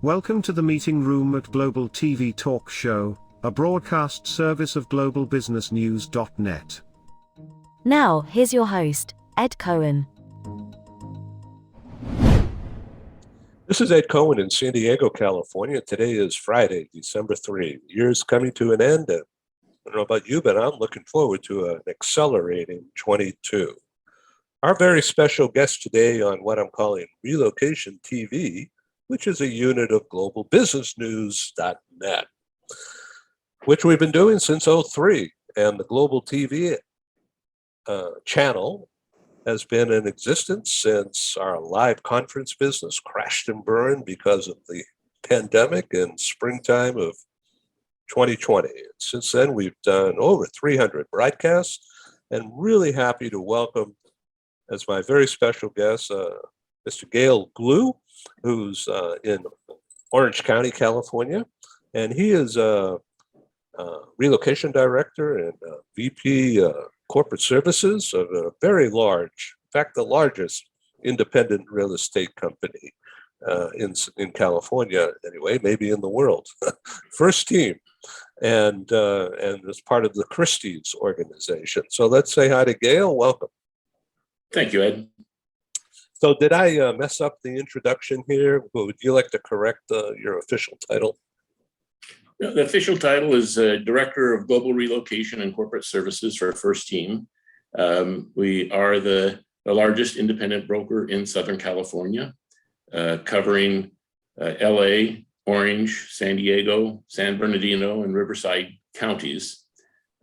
Welcome to the meeting room at Global TV Talk Show, a broadcast service of globalbusinessnews.net. Now, here's your host, Ed Cohen. This is Ed Cohen in San Diego, California. Today is Friday, December 3. The year's coming to an end, and I don't know about you, but I'm looking forward to an accelerating 22. Our very special guest today on what I'm calling Relocation TV, which is a unit of globalbusinessnews.net, which we've been doing since '03. And the Global TV channel has been in existence since our live conference business crashed and burned because of the pandemic in springtime of 2020. Since then, we've done over 300 broadcasts, and really happy to welcome as my very special guest, Mr. Gayle Glew, who's in Orange County, California, and he is a Relocation Director and VP Corporate Services of a very large, in fact, the largest independent real estate company in California, anyway, maybe in the world. First Team, and as part of the Christie's organization. So let's say hi to Gayle. Welcome. Thank you, Ed. So did I mess up the introduction here? Would you like to correct your official title? The official title is Director of Global Relocation and Corporate Services for First Team. We are the largest independent broker in Southern California, covering LA, Orange, San Diego, San Bernardino, and Riverside counties.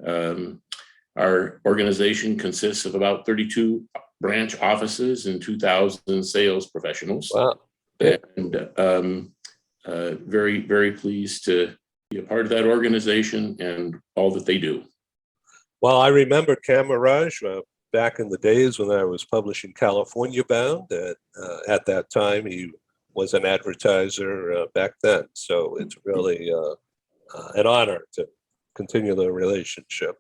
Our organization consists of about 32 branch offices and 2,000 sales professionals. Wow. And very, very pleased to be a part of that organization and all that they do. Well, I remember Camarage back in the days when I was publishing California Bound. At that time, he was an advertiser back then. So it's really an honor to continue the relationship.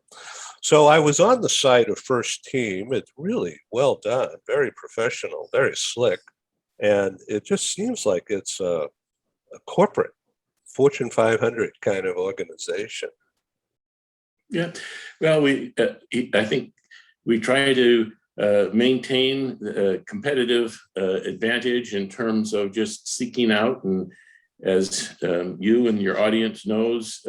So I was on the site of First Team. It's really well done, very professional, very slick. And it just seems like it's a corporate Fortune 500 kind of organization. Yeah, well, I think we try to maintain a competitive advantage in terms of just seeking out, and as you and your audience knows,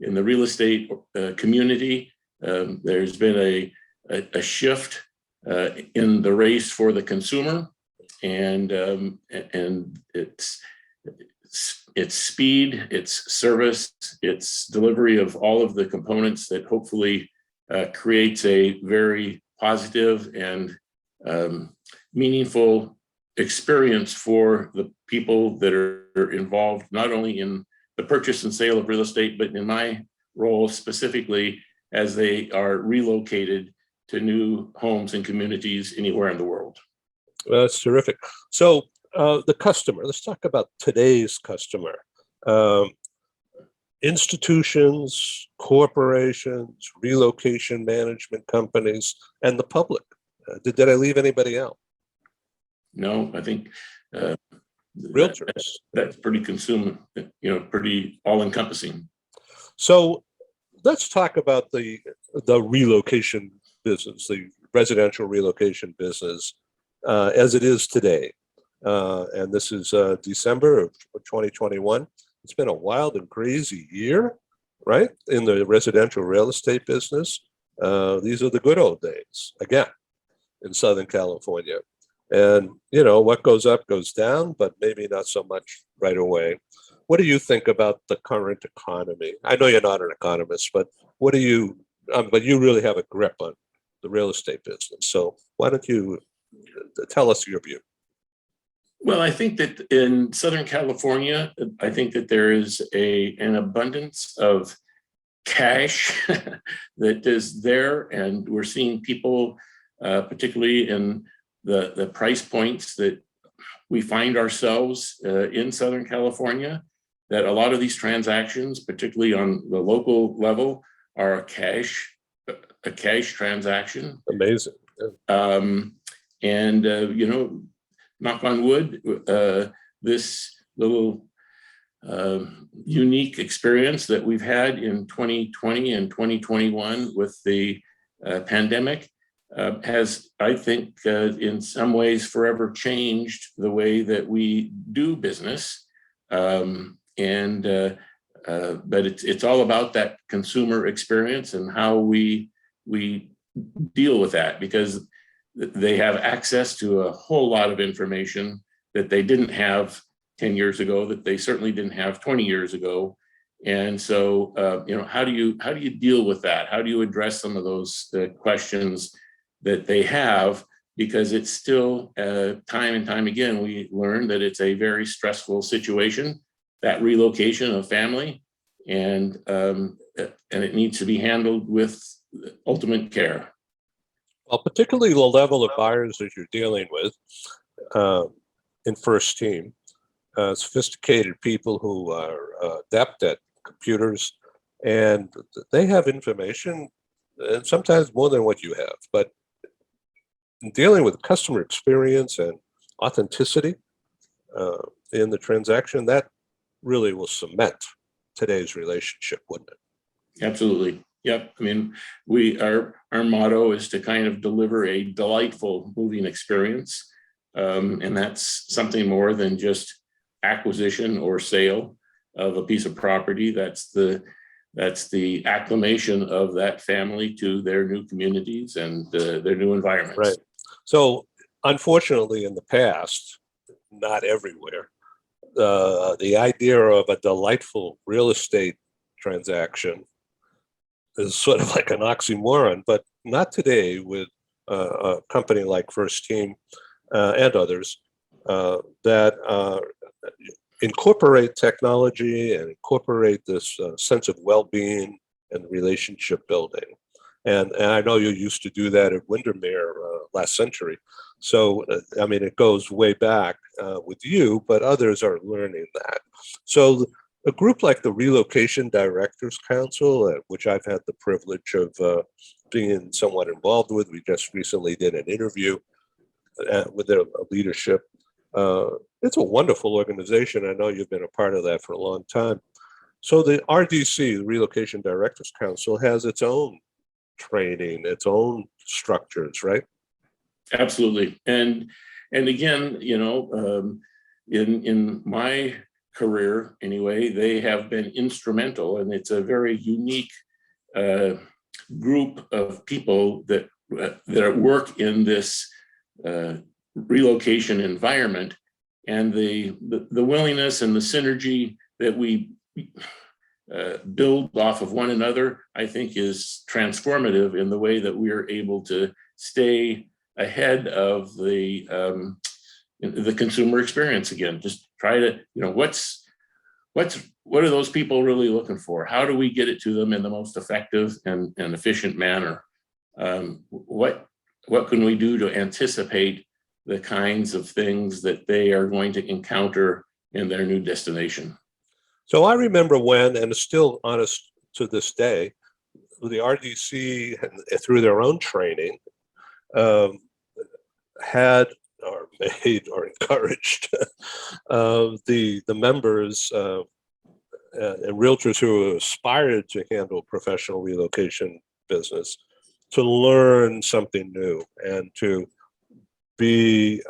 in the real estate community, there's been a shift in the race for the consumer, and its speed, its service, its delivery of all of the components that hopefully creates a very positive and meaningful experience for the people that are involved, not only in the purchase and sale of real estate, but in my role specifically as they are relocated to new homes and communities anywhere in the world. Well, that's terrific. So the customer, let's talk about today's customer. Institutions, corporations, relocation management companies, and the public. Did I leave anybody out? No, I think Realtors. That's pretty pretty all-encompassing. So let's talk about the relocation business, the residential relocation business as it is today. And this is December of 2021. It's been a wild and crazy year, right? In the residential real estate business. These are the good old days, again, in Southern California. And, what goes up goes down, but maybe not so much right away. What do you think about the current economy? I know you're not an economist, but what do you, but you really have a grip on the real estate business. So why don't you tell us your view? Well, I think that in Southern California, I think that there is an abundance of cash that is there, and we're seeing people, particularly in the price points that we find ourselves in Southern California, that a lot of these transactions, particularly on the local level, are a cash transaction. Amazing. Yeah. And, knock on wood, this little unique experience that we've had in 2020 and 2021 with the pandemic has, I think, in some ways forever changed the way that we do business. But it's all about that consumer experience and how we deal with that, because they have access to a whole lot of information that they didn't have 10 years ago, that they certainly didn't have 20 years ago. And so, how do you deal with that? How do you address some of those questions that they have? Because it's still, time and time again, we learn that it's a very stressful situation, that relocation of family, and it needs to be handled with ultimate care. Well, particularly the level of buyers that you're dealing with in First Team, sophisticated people who are adept at computers, and they have information, and sometimes more than what you have. But in dealing with customer experience and authenticity in the transaction, that really will cement today's relationship, wouldn't it? Absolutely. Yep. I mean, our motto is to kind of deliver a delightful moving experience. And that's something more than just acquisition or sale of a piece of property. That's the acclimation of that family to their new communities and their new environments. Right. So unfortunately, in the past, not everywhere, the idea of a delightful real estate transaction is sort of like an oxymoron, but not today with a company like First Team and others that incorporate technology and incorporate this sense of well-being and relationship building. And I know you used to do that at Windermere last century. So, I mean, it goes way back with you, but others are learning that. So a group like the Relocation Directors Council, which I've had the privilege of being somewhat involved with, we just recently did an interview with their leadership. It's a wonderful organization. I know you've been a part of that for a long time. So the RDC, the Relocation Directors Council, has its own training, its own structures, right? Absolutely. And again, in my career anyway, they have been instrumental, and it's a very unique group of people that work in this relocation environment, and the willingness and the synergy that we build off of one another, I think, is transformative in the way that we are able to stay ahead of the consumer experience. Again, just try to, what are those people really looking for? How do we get it to them in the most effective and efficient manner? What can we do to anticipate the kinds of things that they are going to encounter in their new destination? So I remember when, and it's still honest to this day, the RDC, through their own training, had or made or encouraged the members and realtors who aspired to handle professional relocation business to learn something new and to be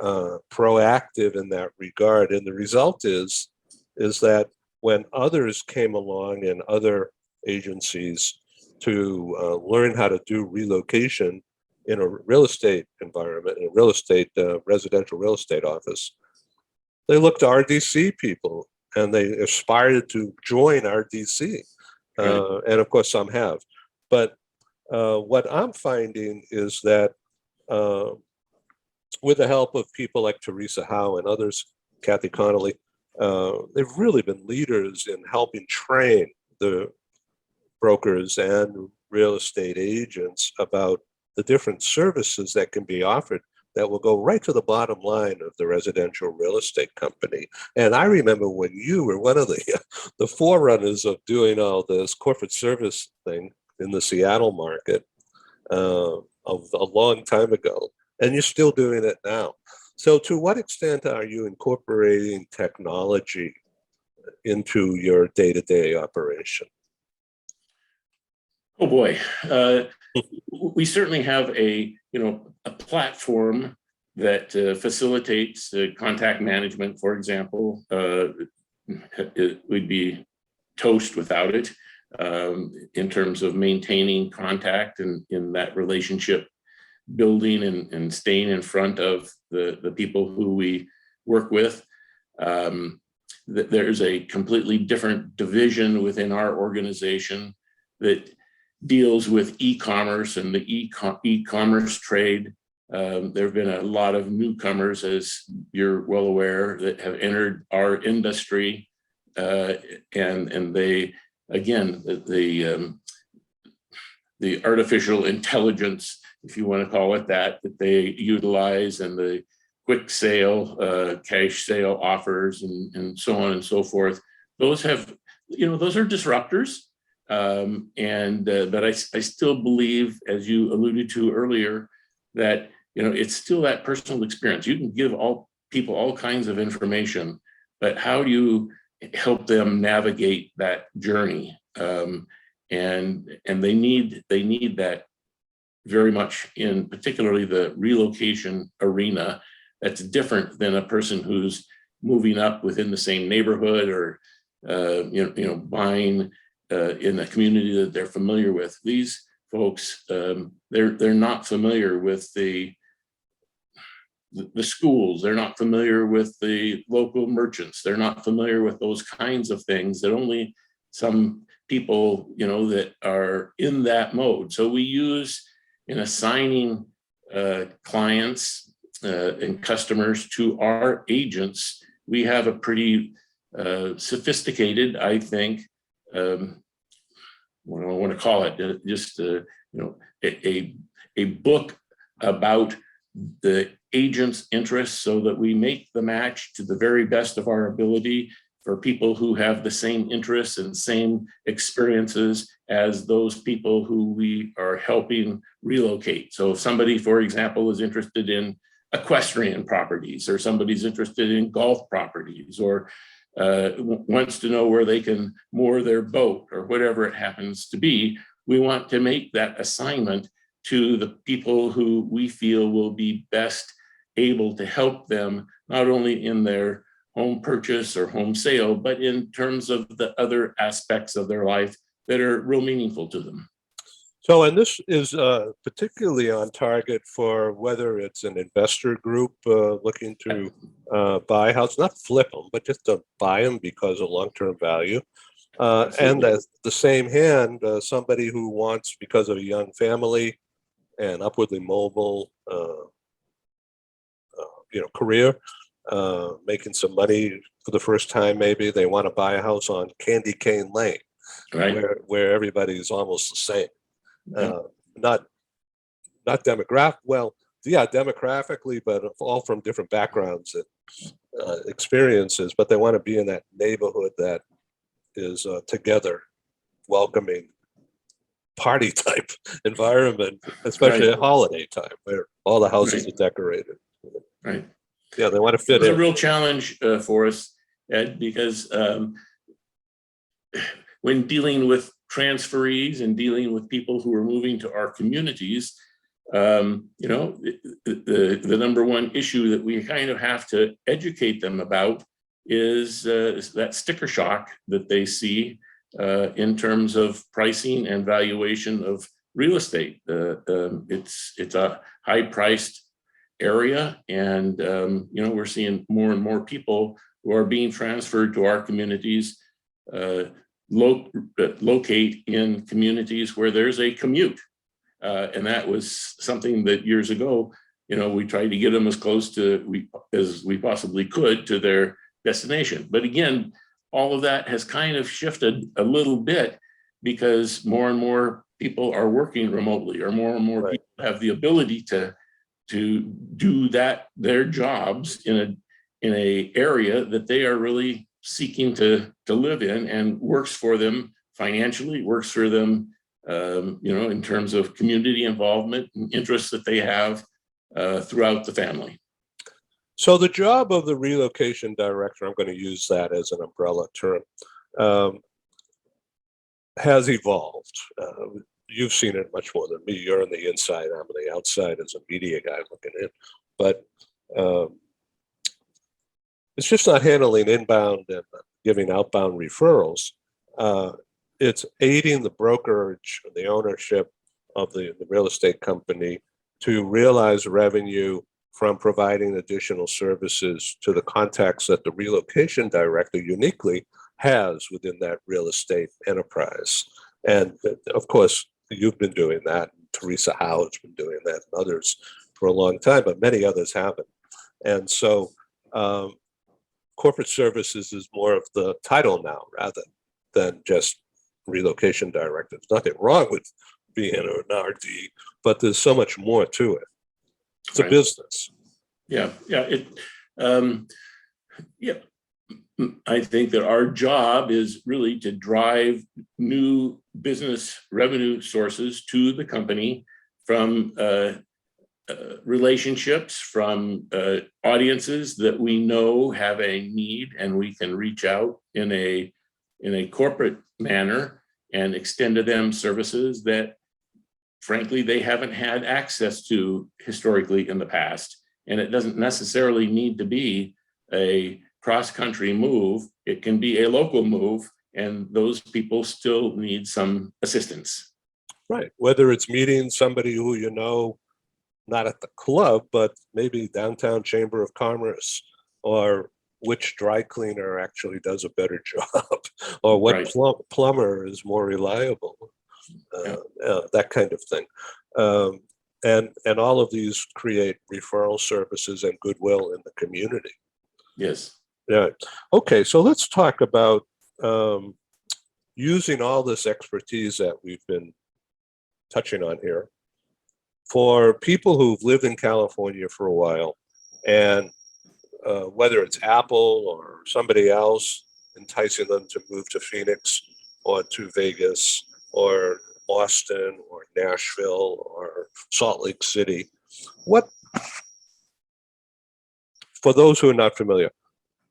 proactive in that regard. And the result is that when others came along in other agencies to learn how to do relocation in a real estate environment, in a real estate, residential real estate office, they looked to RDC people and they aspired to join RDC. Right. And of course, some have. But what I'm finding is that with the help of people like Teresa Howe and others, Kathy Connolly, they've really been leaders in helping train the brokers and real estate agents about the different services that can be offered that will go right to the bottom line of the residential real estate company. And I remember when you were one of the forerunners of doing all this corporate service thing in the Seattle market a long time ago. and you're still doing it now. So to what extent are you incorporating technology into your day-to-day operation? Oh boy, we certainly have a platform that facilitates contact management. For example, it would be toast without it in terms of maintaining contact and in that relationship building and staying in front of the people who we work with. There's a completely different division within our organization that deals with e-commerce and the e-commerce trade. There have been a lot of newcomers, as you're well aware, that have entered our industry, and they, again, the artificial intelligence, if you want to call it that they utilize, and the quick sale, cash sale offers, and so on and so forth. Those have, those are disruptors. But I still believe, as you alluded to earlier, that it's still that personal experience. You can give all people all kinds of information, but how do you help them navigate that journey? And they need that very much, in particularly the relocation arena. That's different than a person who's moving up within the same neighborhood or buying in a community that they're familiar with. These folks, they're not familiar with the schools. They're not familiar with the local merchants. They're not familiar with those kinds of things that only some people, that are in that mode. So we use, in assigning clients and customers to our agents, we have a pretty sophisticated, I think, what do I want to call it? Just a book about the agent's interests, so that we make the match to the very best of our ability for people who have the same interests and same experiences as those people who we are helping relocate. So if somebody, for example, is interested in equestrian properties, or somebody's interested in golf properties, or wants to know where they can moor their boat, or whatever it happens to be, we want to make that assignment to the people who we feel will be best able to help them, not only in their home purchase or home sale, but in terms of the other aspects of their life that are real meaningful to them. So, and this is particularly on target for whether it's an investor group looking to buy a house, not flip them, but just to buy them because of long-term value. And at the same hand, somebody who wants, because of a young family and upwardly mobile, career, making some money for the first time, maybe they want to buy a house on Candy Cane Lane, right, where everybody's almost the same. Not demographic, well, yeah, demographically, but all from different backgrounds and experiences, but they want to be in that neighborhood that is together, welcoming, party type environment, especially at holiday time where all the houses are decorated. Right. Yeah, they want to fit in. It's a real challenge for us, Ed, because when dealing with transferees and dealing with people who are moving to our communities, the number one issue that we kind of have to educate them about is that sticker shock that they see in terms of pricing and valuation of real estate. It's a high-priced area, and we're seeing more and more people who are being transferred to our communities locate in communities where there's a commute, and that was something that years ago, we tried to get them as close to as we possibly could to their destination. But again, all of that has kind of shifted a little bit because more and more people are working remotely, or more and more people have the ability to do their jobs in a area that they are really seeking to live in, and works for them financially, works for them, in terms of community involvement and interests that they have. throughout the family. So the job of the relocation director, I'm going to use that as an umbrella term, has evolved. You've seen it much more than me. You're on the inside, I'm on the outside as a media guy looking in. But it's just not handling inbound and giving outbound referrals. It's aiding the brokerage, the ownership of the real estate company to realize revenue from providing additional services to the contacts that the relocation director uniquely has within that real estate enterprise. And of course, you've been doing that. Teresa Howe's been doing that, and others for a long time, but many others haven't. And so corporate services is more of the title now rather than just relocation director. There's nothing wrong with being an RD, but there's so much more to it. It's a business. Yeah. I think that our job is really to drive new business revenue sources to the company from relationships, from audiences that we know have a need, and we can reach out in a corporate manner and extend to them services that, frankly, they haven't had access to historically in the past. And it doesn't necessarily need to be a cross-country move. It can be a local move, and those people still need some assistance. Right. Whether it's meeting somebody who you know, not at the club, but maybe downtown Chamber of Commerce, or which dry cleaner actually does a better job, or what plumber is more reliable, that kind of thing. And all of these create referral services and goodwill in the community. Yes. Yeah. Okay. So let's talk about using all this expertise that we've been touching on here for people who've lived in California for a while, and whether it's Apple or somebody else enticing them to move to Phoenix or to Vegas or Austin or Nashville or Salt Lake City. For those who are not familiar,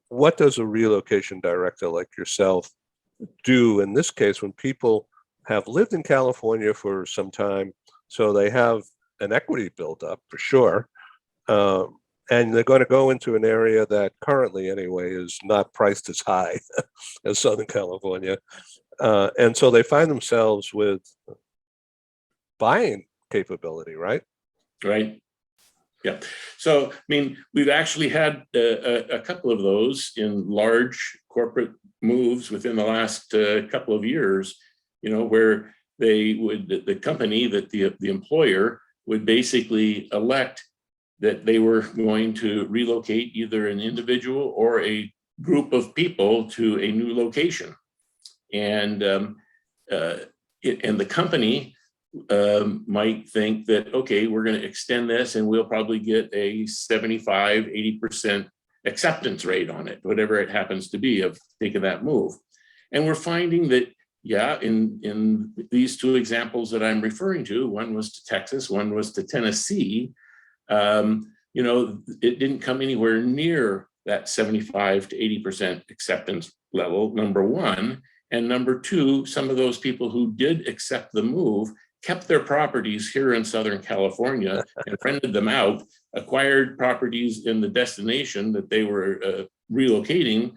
what does a relocation director like yourself do in this case when people have lived in California for some time, so they have an equity built up for sure, and they're going to go into an area that currently anyway is not priced as high as Southern California, and so they find themselves with buying capability, right? Right. Yeah. So, I mean, we've actually had a couple of those in large corporate moves within the last couple of years, where the company, that the employer would basically elect that they were going to relocate either an individual or a group of people to a new location. And the company might think that, okay, we're going to extend this and we'll probably get a 75, 80% acceptance rate on it, whatever it happens to be, of taking that move. And we're finding that, in these two examples that I'm referring to, one was to Texas, one was to Tennessee, it didn't come anywhere near that 75 to 80% acceptance level, number one. And number two, some of those people who did accept the move kept their properties here in Southern California and rented them out, acquired properties in the destination that they were relocating,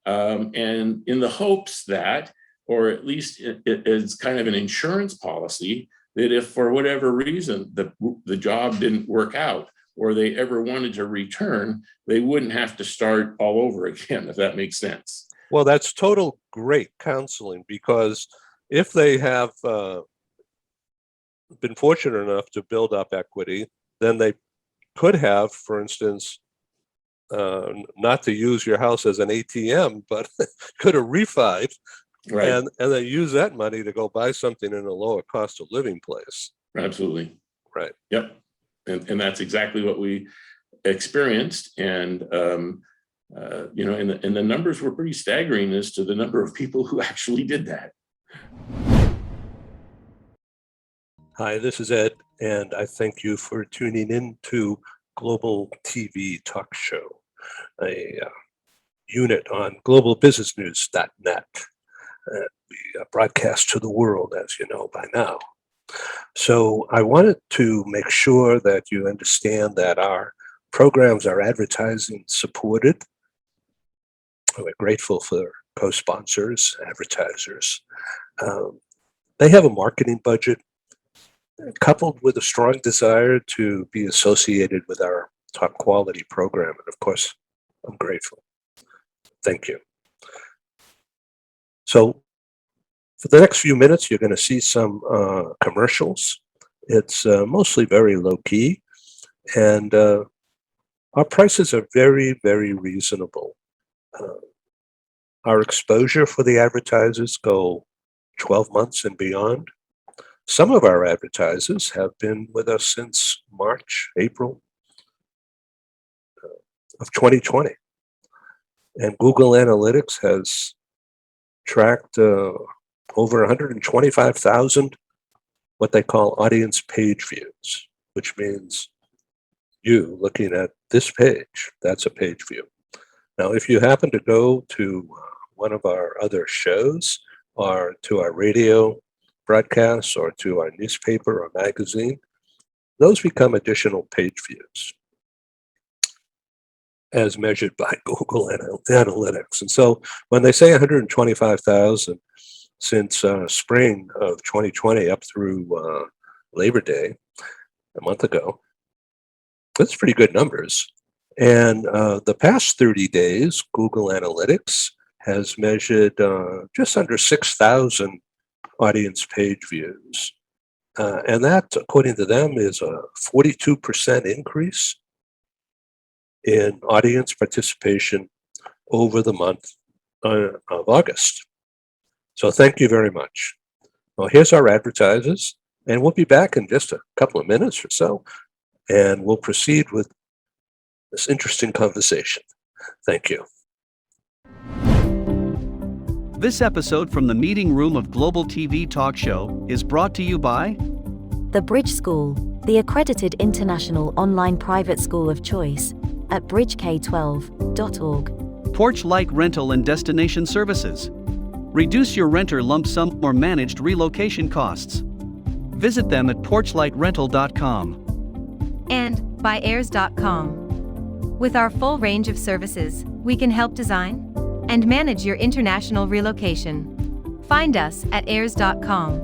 and in the hopes that, or at least it's kind of an insurance policy, that if for whatever reason the job didn't work out or they ever wanted to return, they wouldn't have to start all over again, if that makes sense. Well, that's total great counseling, because if they have been fortunate enough to build up equity, then they could have, for instance, not to use your house as an ATM, but could have refied, right, and then use that money to go buy something in a lower cost of living place. Absolutely. Right. Yep. And that's exactly what we experienced. And and the numbers were pretty staggering as to the number of people who actually did that. Hi, this is Ed, and I thank you for tuning in to Global TV talk show, a unit on globalbusinessnews.net. We broadcast to the world, as you know by now. So I wanted to make sure that you understand that our programs are advertising supported. We're grateful for co-sponsors, advertisers. They have a marketing budget coupled with a strong desire to be associated with our top quality program. And of course, I'm grateful. Thank you. So for the next few minutes, you're going to see some commercials. It's mostly very low key, and our prices are very, very reasonable. Our exposure for the advertisers go 12 months and beyond. Some of our advertisers have been with us since March, April of 2020. And Google Analytics has tracked over 125,000 what they call audience page views, which means you looking at this page, that's a page view. Now, if you happen to go to one of our other shows or to our radio broadcasts or to our newspaper or magazine, those become additional page views as measured by Google Analytics. And so when they say 125,000 since spring of 2020 up through Labor Day, a month ago, that's pretty good numbers. And the past 30 days, Google Analytics has measured just under 6,000 audience page views. And that, according to them, is a 42% increase in audience participation over the month of August. So thank you very much. Well, here's our advertisers, and we'll be back in just a couple of minutes or so, and we'll proceed with this interesting conversation. Thank you. This episode from the meeting room of Global TV Talk Show is brought to you by The Bridge School, the accredited international online private school of choice, at bridgek12.org. Porch Light Rental and Destination Services. Reduce your renter lump sum or managed relocation costs. Visit them at porchlightrental.com. And by heirs.com. With our full range of services, we can help design and manage your international relocation. Find us at heirs.com.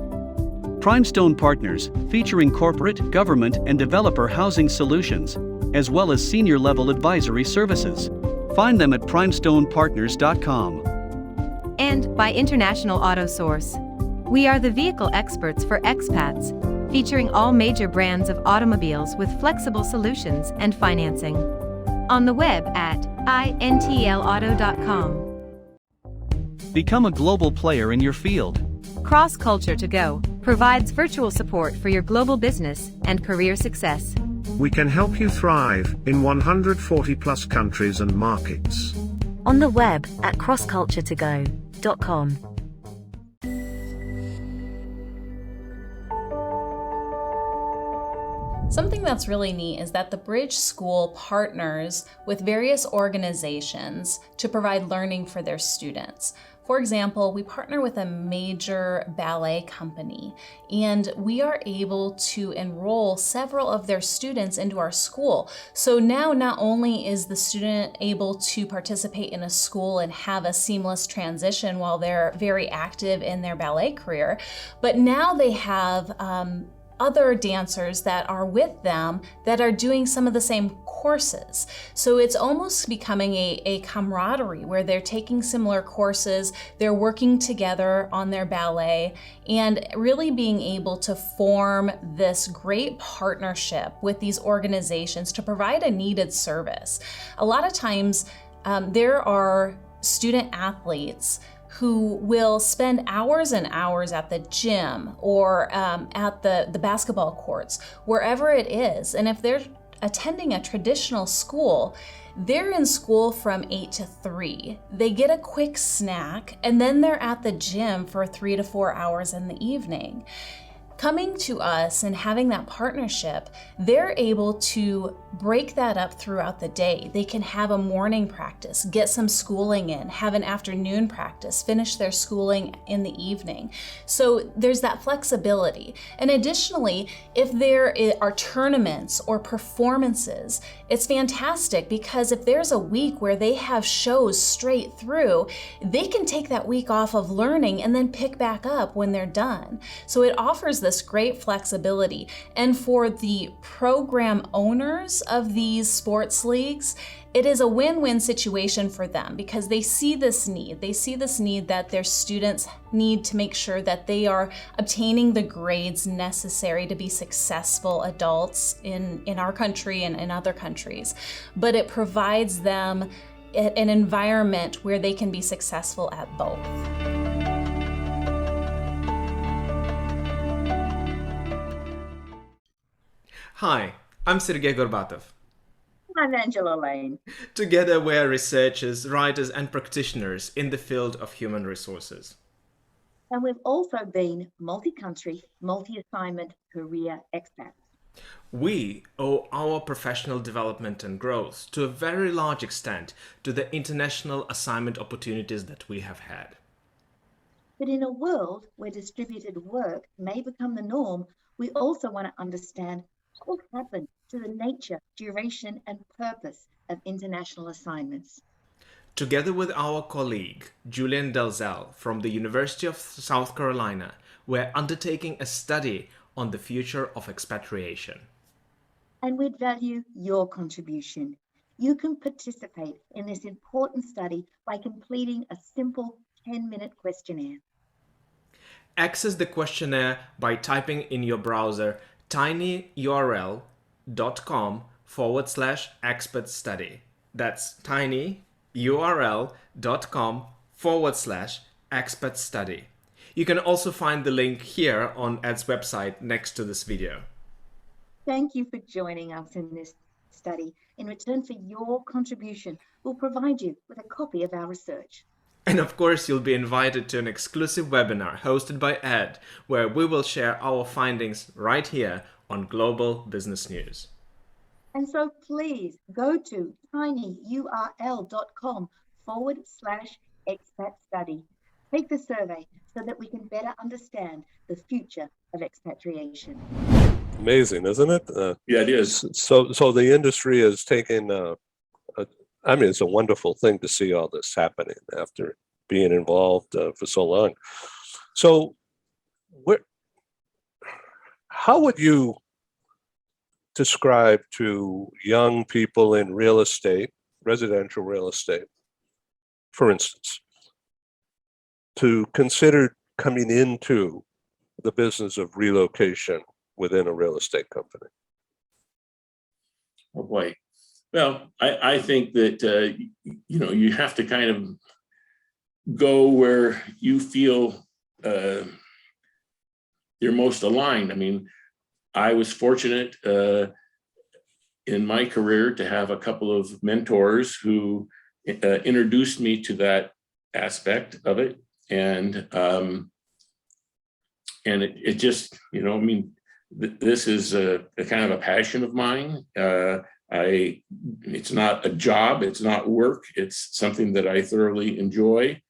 Primestone Partners, featuring corporate, government, and developer housing solutions, as well as senior-level advisory services. Find them at primestonepartners.com. And by International Auto Source. We are the vehicle experts for expats, featuring all major brands of automobiles with flexible solutions and financing. On the web at intlauto.com. Become a global player in your field. Cross Culture to Go provides virtual support for your global business and career success. We can help you thrive in 140 plus countries and markets. On the web at crossculturetogo.com. Something that's really neat is that the Bridge School partners with various organizations to provide learning for their students. For example, we partner with a major ballet company, and we are able to enroll several of their students into our school. So now not only is the student able to participate in a school and have a seamless transition while they're very active in their ballet career, but now they have other dancers that are with them that are doing some of the same courses. So it's almost becoming a camaraderie where they're taking similar courses, they're working together on their ballet, and really being able to form this great partnership with these organizations to provide a needed service. A lot of times there are student athletes who will spend hours and hours at the gym or at the basketball courts, wherever it is. And if they're attending a traditional school, they're in school from 8 to 3. They get a quick snack, and then they're at the gym for 3 to 4 hours in the evening. Coming to us and having that partnership, they're able to break that up throughout the day. They can have a morning practice, get some schooling in, have an afternoon practice, finish their schooling in the evening. So there's that flexibility. And additionally, if there are tournaments or performances, it's fantastic because if there's a week where they have shows straight through, they can take that week off of learning and then pick back up when they're done. So it offers this great flexibility. And for the program owners of these sports leagues, it is a win-win situation for them because they see this need. They see this need that their students need to make sure that they are obtaining the grades necessary to be successful adults in our country and in other countries. But it provides them an environment where they can be successful at both. Hi, I'm Sergey Gorbatov. I'm Angela Lane. Together we are researchers, writers and practitioners in the field of human resources. And we've also been multi-country, multi-assignment career expats. We owe our professional development and growth to a very large extent to the international assignment opportunities that we have had. But in a world where distributed work may become the norm, we also want to understand what happened to the nature, duration, and purpose of international assignments. Together with our colleague, Julian Dalzell from the University of South Carolina, we're undertaking a study on the future of expatriation. And we'd value your contribution. You can participate in this important study by completing a simple 10-minute questionnaire. Access the questionnaire by typing in your browser tinyurl.com/expert study. That's tinyurl.com/expert study. You can also find the link here on Ed's website next to this video. Thank you for joining us in this study. In return for your contribution, we'll provide you with a copy of our research. And of course, you'll be invited to an exclusive webinar hosted by Ed, where we will share our findings right here on Global Business News. And so please go to tinyurl.com/expat study. Take the survey so that we can better understand the future of expatriation. Amazing, isn't it? Yeah, it is. So the industry is taking I mean, it's a wonderful thing to see all this happening after being involved for so long. So how would you describe to young people in real estate, residential real estate, for instance, to consider coming into the business of relocation within a real estate company? Oh boy. Well, I think that, you have to kind of go where you feel you're most aligned. I mean, I was fortunate in my career to have a couple of mentors who introduced me to that aspect of it. And it just, this is a kind of a passion of mine. It's not a job, it's not work, it's something that I thoroughly enjoy.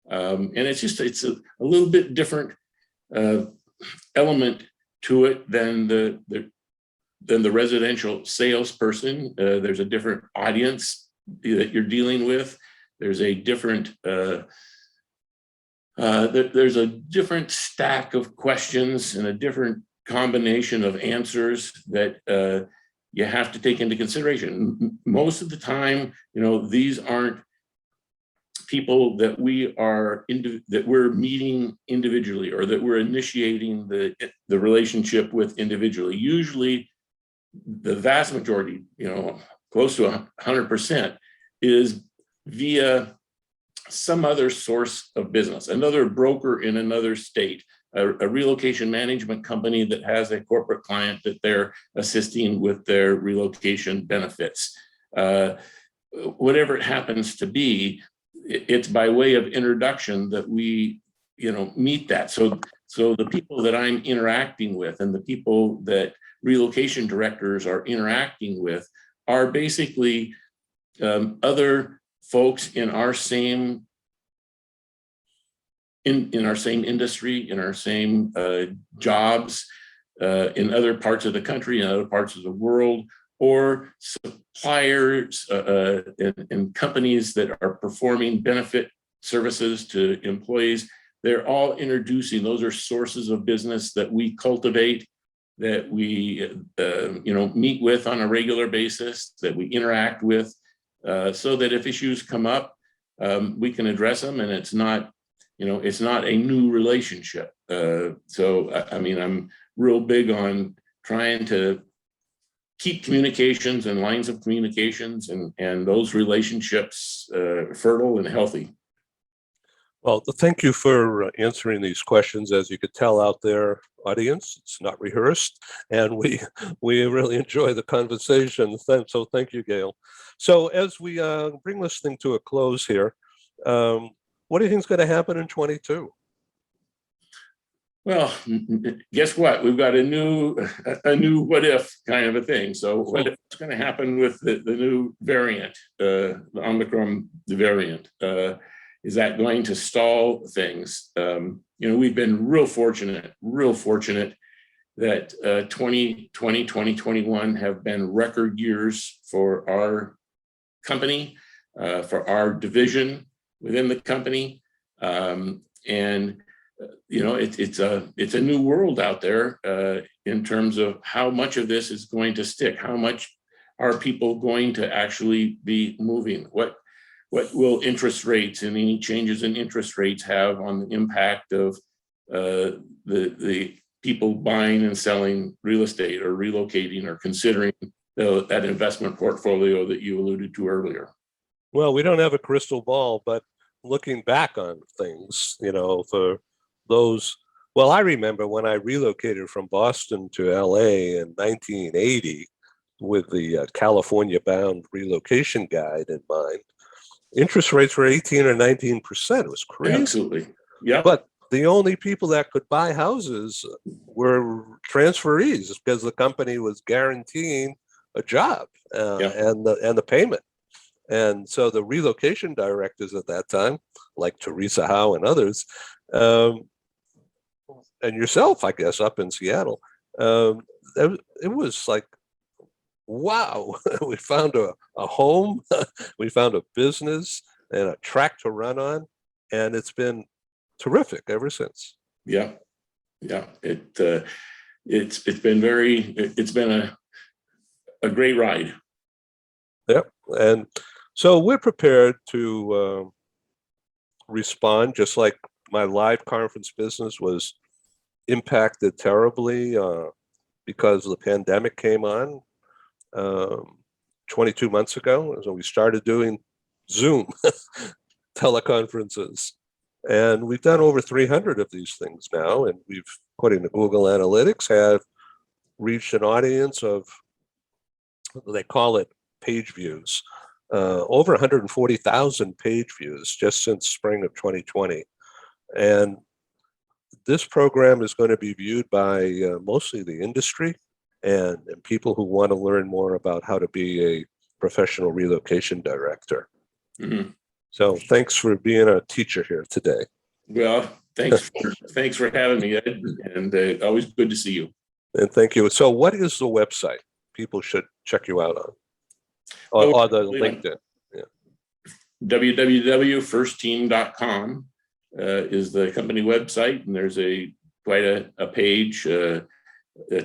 And it's a little bit different element to it than the residential salesperson. There's a different audience that you're dealing with. There's a different there's a different stack of questions and a different combination of answers that you have to take into consideration. Most of the time, these aren't people that we're meeting individually or that we're initiating the relationship with individually. Usually, the vast majority, close to 100%, is via some other source of business, another broker in another state, a relocation management company that has a corporate client that they're assisting with their relocation benefits. Whatever it happens to be, it's by way of introduction that we, meet that. So So the people that I'm interacting with and the people that relocation directors are interacting with are basically other folks in our same in our same industry, in our same jobs, in other parts of the country, in other parts of the world, or suppliers and companies that are performing benefit services to employees. They're all introducing, those are sources of business that we cultivate, that we meet with on a regular basis, that we interact with, so that if issues come up, we can address them, and it's not a new relationship. So I mean, I'm real big on trying to keep communications and lines of communications and those relationships fertile and healthy. Well, thank you for answering these questions. As you could tell out there, audience, it's not rehearsed, and we really enjoy the conversation. So thank you, Gayle. So as we bring this thing to a close here, what do you think is going to happen in 22? Well, guess what? We've got a new what if kind of a thing. So what's going to happen with the new variant, the Omicron variant? Is that going to stall things? We've been real fortunate that 2020, 2021 have been record years for our company, for our division within the company. It's a new world out there in terms of how much of this is going to stick. How much are people going to actually be moving? What will interest rates and any changes in interest rates have on the impact of the people buying and selling real estate or relocating or considering that investment portfolio that you alluded to earlier? Well, we don't have a crystal ball, but looking back on things, for those, well, I remember when I relocated from Boston to LA in 1980 with the California-bound relocation guide in mind. Interest rates were 18 or 19%. It was crazy. Absolutely. Yeah. But the only people that could buy houses were transferees because the company was guaranteeing a job and the payment. And so the relocation directors at that time, like Teresa Howe and others, and yourself, I guess, up in Seattle, it was like, wow, we found a home, we found a business and a track to run on, and it's been terrific ever since. Yeah. It's been a great ride. Yep. And so we're prepared to respond, just like my live conference business was impacted terribly because the pandemic came on 22 months ago. So we started doing Zoom teleconferences. And we've done over 300 of these things now. And we've, according to Google Analytics, have reached an audience of, they call it page views, over 140,000 page views just since spring of 2020. And this program is going to be viewed by mostly the industry and people who want to learn more about how to be a professional relocation director. Mm-hmm. So thanks for being a teacher here today. Well, thanks for having me, Ed, and always good to see you. And thank you. So what is the website people should check you out on? Or the LinkedIn? Yeah. www.firstteam.com is the company website, and there's quite a page, a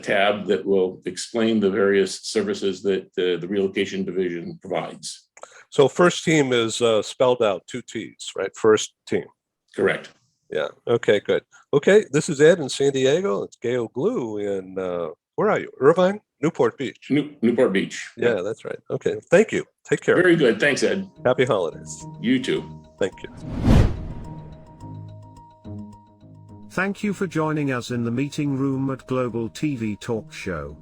tab that will explain the various services that the relocation division provides. So First Team is spelled out 2 T's, right? First Team. Correct. Yeah. Okay, good. Okay, this is Ed in San Diego. It's Gayle Glew in, where are you? Irvine? Newport Beach. Newport Beach. Yeah, that's right. Okay, thank you. Take care. Very good. Thanks, Ed. Happy holidays. You too. Thank you. Thank you for joining us in the meeting room at Global TV Talk Show.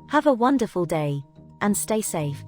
Have a wonderful day, and stay safe.